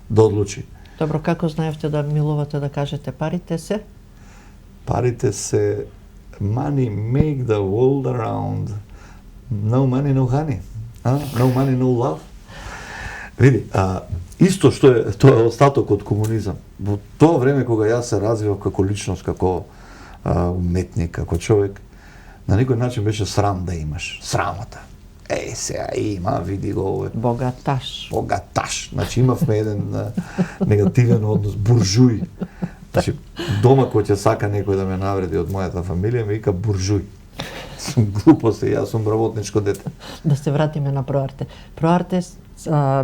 да одлучи. Добро, како знаевте да милувате да кажете парите се? Парите се money make the world around. No money, no honey. No money, no love. Види, исто што е тоа е остаток од комунизам. Во тоа време кога јас се развивав како личност, како уметник, како човек, на некој начин беше срам да имаш. Срамота. Сега има, види го овој. Богаташ. Богаташ. Значи имавме еден негативен однос, буржуј. Значи, дома кој ќе сака некој да ме навреди од мојата фамилија, ме вика буржуј. Сум глупост, јас сум работничко дете. Да се вратиме на Проарте. Проарте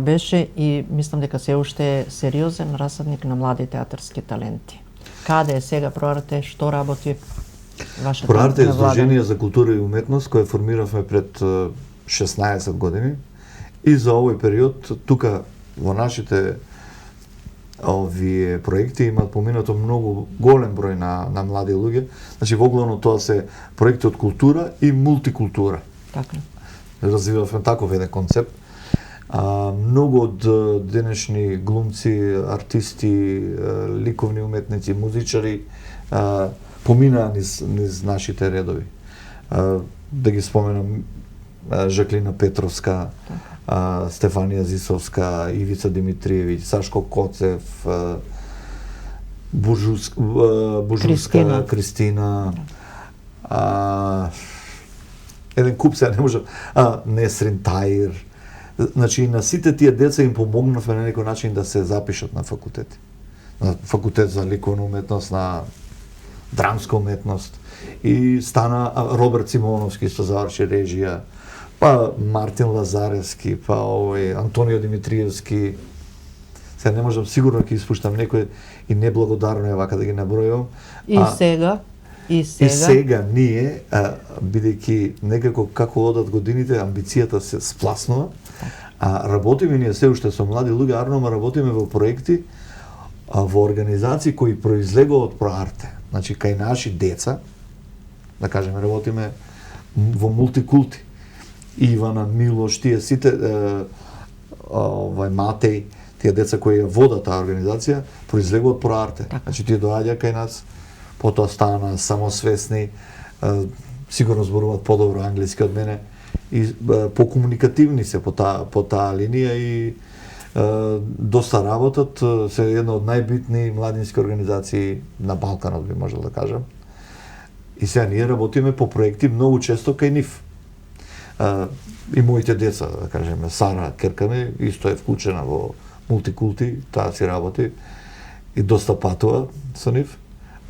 беше и мислам дека се уште е сериозен расадник на млади театарски таленти. Каде е сега Проарте, што работи вашата Проарте е невладена? Сдружение за култура и уметност кое формиравме пред 16 години и за овој период тука во нашите овие проекти имаат поминато многу голем број на млади луѓе. Значи воглавно тоа се проекти од култура и мултикултура. Така. Развивавме таков еден концепт. Многу од денешни глумци, артисти, ликовни уметници, музичари поминаа низ нашите редови. Да ги споменам Жаклина Петровска, Стефанија Зисовска, Ивица Димитриевиќ, Сашко Коцев, Бужуска, Кристина, еден куп се не може, Несрин Таир. Значи на сите тие деца им помогнавме на некој начин да се запишат на факултети. На факултет за ликовна уметност, на драмска уметност и стана Роберт Симоновски што заврши режија, па Мартин Лазаревски, па Антонио Димитриевски. Сега не можам сигурно ќе испуштам некој и неблагодарно е вака да ги набројувам. И сега ние, бидејќи некако како одат годините, амбицијата се спласнува, работиме ние се уште со млади луѓе, арнома работиме во проекти, во организации кои произлегува од Проарте. Значи, кај наши деца, да кажеме, работиме во мултикулти. Ивана, Милош, тие сите, Матеј, тие деца кои ја водат таа организација, произлегува од Проарте. Значи, тие доаѓа кај нас, потоа стана самосвесни, сигурно зборуваат подобро англиски од мене, и покомуникативни се по таа линија и доста работат, се една од најбитни младински организации на Балканот, би можел да кажам. И сега ние работиме по проекти многу често кај нив. И моите деца, да кажеме, Сара Керкаме, исто е вклучена во мултикулти, таа си работи и доста патува со нив.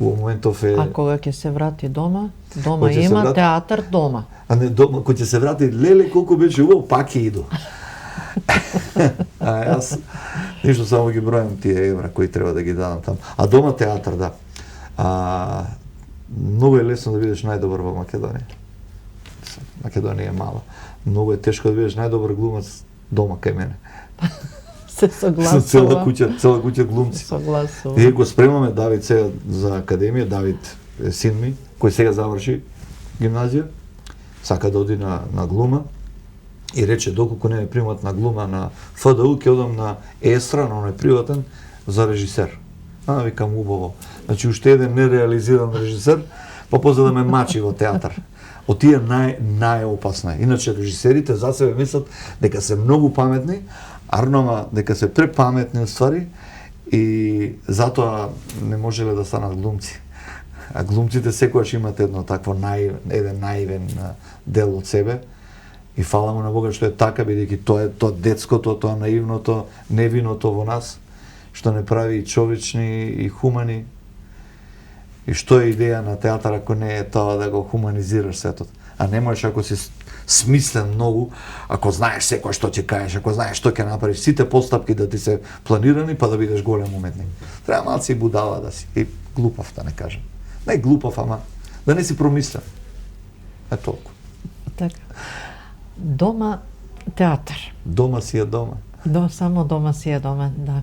Во моментов е... А кога ќе се врати дома? Дома има театар, дома. А не дома, кој ќе се врати, леле, колку беше убаво, пак ќе иду. Јас ништо само ги бројам тие евра кои треба да ги дадам таму. А дома театар, да. Многу е лесно да бидеш најдобар во Македонија. Македонија е мала. Многу е тешко да бидеш најдобар глумац дома кај мене. Се согласува. Цела куќа глумци. Согласува. Ние го спремаме Давид сега за академија, Давид е син ми, кој сега заврши гимназија, сака да оди на глума и рече доколку не ме примат на глума на ФДУ, ќе одам на Естра, на оној приватен, за режисер. Викам убаво. Значи уште еден нереализиран режисер, па после да ме мачи во театар. Од тие најопасна. Иначе режисерите за себе мислат дека се многу паметни, арнома дека се препаметни ствари и затоа не можеле да станат глумци. А глумците секогаш имат едно такво еден наивен дел од себе и фала му на Бога што е така, бидејќи тоа е тоа детското, тоа наивното, невиното во нас, што не прави и човечни и хумани. И што е идеја на театар ако не е тоа да го хуманизираш светот? А не можеш ако си смислен многу, ако знаеш секој што ќе кажеш, ако знаеш што ќе направиш, сите постапки да ти се планирани, па да бидеш голем уметник. Треба малци будала да си, и глупав да не кажам. Не глупав, ама да не си промислен. Е толку. Така. Дома театар. Дома си е дома. Само дома си е дома, да.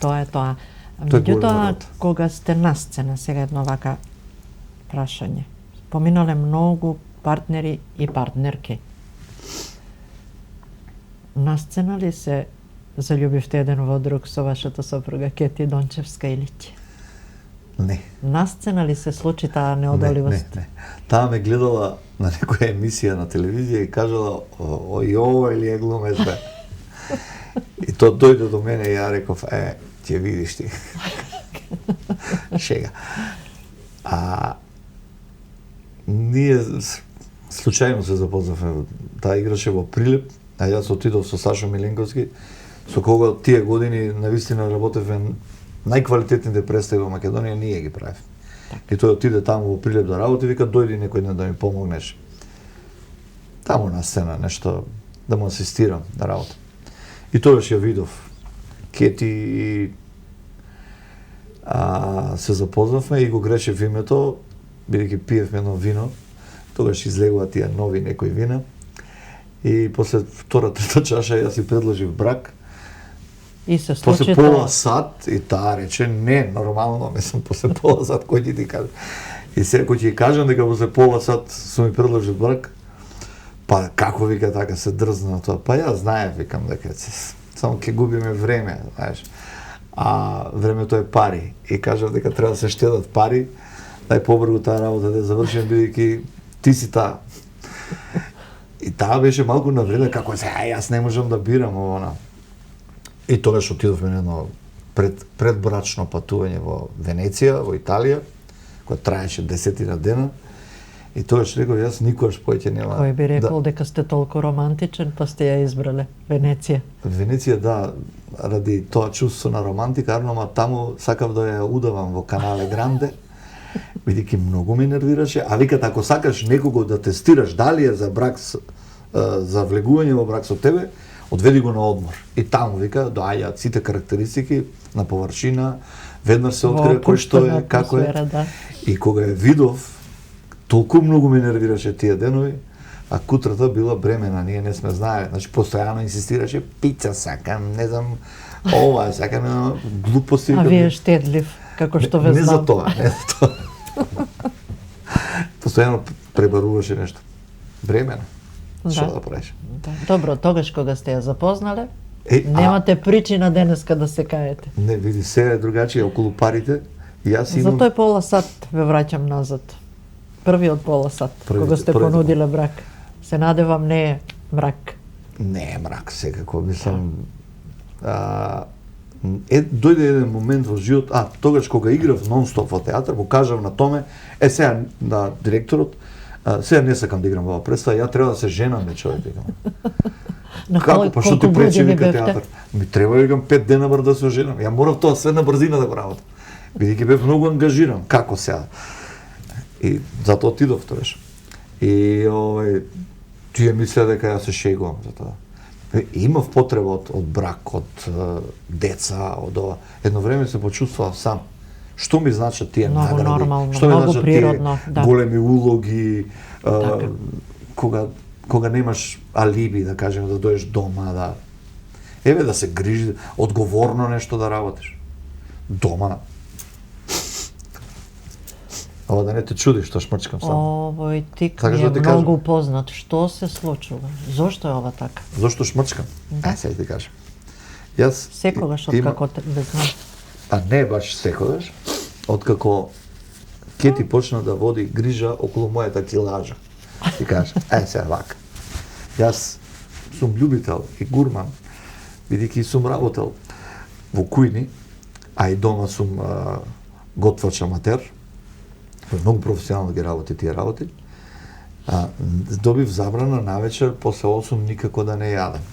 Тоа е тоа. Тоа е голема Меѓутоа, работа. кога сте на сцена, сега едно вака прашање. Поминале многу партнери и партнерки. На сцена ли се заљубивте еден во друг со вашата сопруга Кети Дончевска или ќе? Не. На сцена ли се случи таа неодоливост? Не. Таа ме гледала на некоја емисија на телевизија и кажала, ој, ова или е глумец бе. И тоа дојде до мене и ја реков, ќе видиш ти. Шега. Ние случајно се запознавме. Таа играше во Прилеп, а јас отидов со Сашо Миленковски, со кого тие години навистина работевме најквалитетните представи во Македонија, ние ги правевме. И тој отиде таму во Прилеп да работи, вика дојди некој ден да ми помогнеш. Таму на сцена нешто да му асистирам да работам. И тогаш ја видов Кети и се запознавме и го грешев името, бидејќи пиевме едно вино, тогаш излегува тие нови некои вина. И после втора, трета чаша јас си предложив брак. И се После случи пола тоа. сат и таа рече не, нормално, мислам после пола сат кој ќе ти каже. И сега кој ќе ти кажам дека после пола сат сум ми предложил брак, па како вика така се дрзна тоа? Па јас знаев, викам дека само ќе губиме време, знаеш. А времето е пари и кажав дека треба да се штедат пари, дај побрзо таа работа да завршиме бидејќи ти си таа. И таа беше малку навредена како се, јас не можам да бирам она. И тогаш отидовме на едно предбрачно патување во Венеција, во Италија, која траеше 10 дена. И тогаш реков, јас никогаш повеќе нема. Кој би рекол дека сте толку романтичен, па сте ја избрале Венеција? Венеција, да, ради тоа чувство на романтика, ама таму сакав да ја удавам во Канале Гранде, бидејќи многу ме нервираше, а викат ако сакаш некого да тестираш дали е за брак за влегување во брак со тебе, одведи го на одмор. И таму вика доаѓаат сите карактеристики на површина, веднаш се открива кој што е, како е. Да. И кога ја видов, толку многу ме нервираше тие денови, а кутрата била бремена, ние не сме знаеле, значи постојано инсистираше пица сакам, не знам, ова сакам, глупости. А вие штедлив, како што ве знам. Не за тоа, не за тоа. Постојано пребаруваше нешто. Бремена. Што да правиш? Да. Добро, тогаш кога сте ја запознале, немате причина денеска да се каете. Не, види, сега е другачие околу парите. Јас имам... За тој пола сат ве враќам назад. Првиот пола сат, кога сте понудиле брак. Се надевам не е мрак. Не е мрак, секако, мислам... дојде еден момент во живот, тогаш кога играв нон-стоп во театар, го кажав на Томе, сега на директорот, сега не сакам да играм во представа, ја треба да се женам, човек, викам. Како, па што ти пречи, вика театар? Ми треба, викам, 5 дена бар да се оженам. Ја морав тоа све на брзина да го работам. Бидејќи бев многу ангажиран. Како сега? И затоа отидов тогаш. И тие мислеа дека ја се шегувам за тоа. Имав потреба од брак, од деца, од ова. Едно време се почувствував сам. Што ми значат тие многу награди? Нормално, што ми многу значат природно, тие да. големи улоги, кога немаш алиби, да кажем, да доеш дома, да се грижи, одговорно нешто да работиш. Дома. Ова да не те чуди што шмрчкам само. Овој тик ми е многу познат. Што се случува? Зошто е ова така? Зошто шмрчкам? Сега ти кажам. Јас секогаш откако ве знам. А не баш секогаш, откако Кети почна да води грижа околу мојата килажа. Ти кажа, сега вака. Јас сум љубител и гурман, бидејќи сум работел во кујни, а и дома сум готвач аматер, многу професионално ги работи тие работи. Добив забрана навечер после 8 никако да не јадам.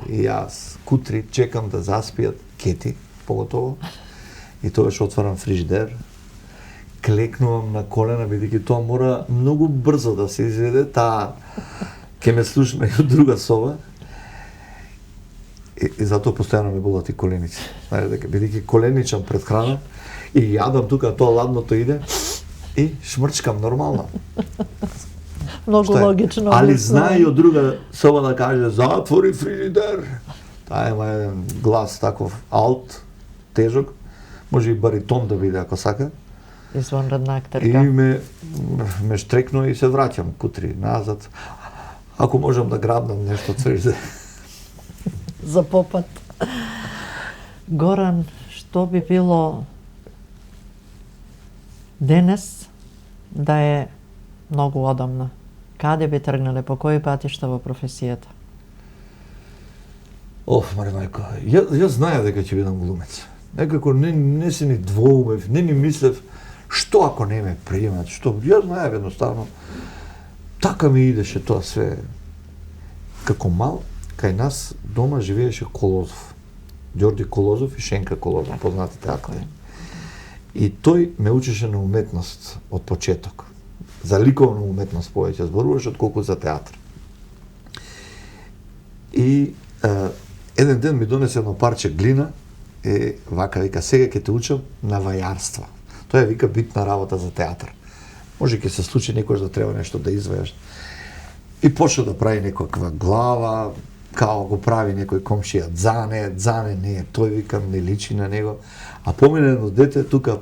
И јас кутри чекам да заспијат Кети, поготово. И тогаш отварам фрижидер, клекнувам на колена, бидејќи тоа мора многу брзо да се изведе, таа ќе ме слушна и од друга соба. И затоа постојано ме болат и коленици. Бидејќи коленичам пред храна и јадам тука, тоа ладното иде и шмрчкам нормално. Многу логично. Али знае и од друга соба да каже затвори фрижидер. Таа има еден глас таков алт, тежок. може и баритон да биде ако сака. Извонредна И актерка. ме штрекно и се враќам кутри назад. Ако можам да грабнам нешто цврде. За попат. Горан, што би било денес да е многу одамна? Каде би тргнале, по кои патишта во професијата? Маре мајко, јас знаев дека ќе бидам глумец. Некако не се ни двоумев, не ни мислев што ако не ме приемат, што јас знаев едноставно. Така ми идеше тоа све. Како мал, кај нас дома живееше Колозов. Ѓорди Колозов и Шенка Колозов, познатите актери. И тој ме учеше на уметност од почеток. За ликовна уметност повеќе зборуваше отколку за театар. И еден ден ми донесе едно парче глина и вика, сега ќе те учам на вајарство. Тоа е, вика, битна работа за театар. Може ќе се случи некојаш да треба нешто да извајаш. И почна да прави некаква глава, као го прави некој комшија Дзане не е, тој, викам, не личи на него. А помине едно дете тука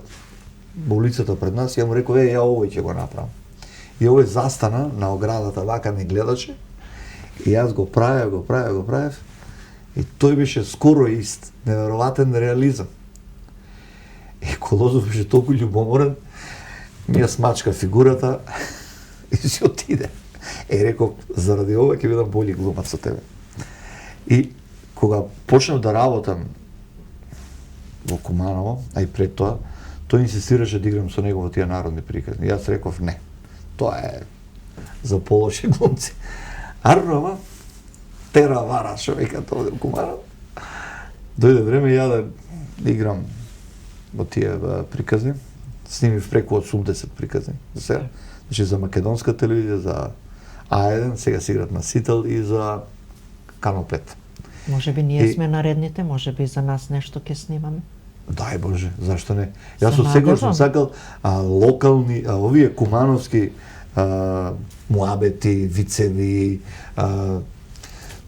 во улицата пред нас, ја му реков, ја овој ќе го направам. И овој застана на оградата, вака ме гледаше, и јас го правев, и тој беше скоро ист, неверојатен реализам. И Колозов беше толку љубоморен, ми ја смачка фигурата и си отиде. Реков, заради ова ќе бидам бољи глумац со тебе. И кога почнав да работам во Куманово, а и пред тоа, тој инсистираше да играм со него во тие народни приказни. Јас реков не. Тоа е за полоши глумци. Арнова, тера вара, шо вика тоа во Куманово. Дојде време ја да играм во тие приказни. Снимив преку 80 приказни за сега. Значи за македонска телевизија, за А1, сега се играт на Сител и за Канал 5. Може би ние сме наредните, може би за нас нешто ќе снимаме. Дај Боже, зашто не? Јас од секој сум сакал локални, овие кумановски муабети, вицеви,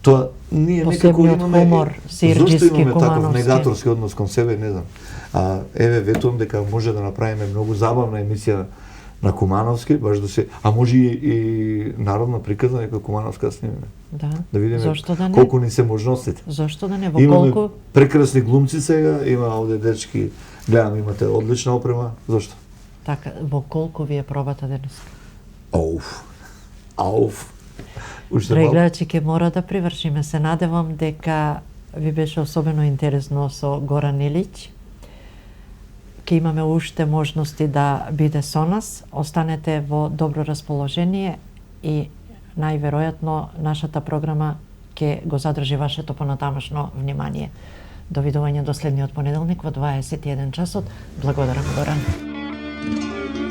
тоа ние некако имаме хумор, зашто имаме таков кумановски негаторски однос кон себе, не знам. Еве ветувам дека може да направиме многу забавна емисија на кумановски, баш да се, а може и народна приказна нека кумановска да снимиме. Да видиме зошто да не? Колку ни се можностите. Зошто да не? Во Имаме колку прекрасни глумци сега, има овде дечки, гледам имате одлична опрема, зошто? Така, во колку ви е пробата денес? Ауф. Драги гледачи, ќе мора да привршиме. Се надевам дека ви беше особено интересно со Горан Илич. Ќе имаме уште можности да биде со нас. Останете во добро расположение и најверојатно нашата програма ќе го задржи вашето понатамошно внимание. Довидување до следниот понеделник во 21 часот. Благодарам, Горан.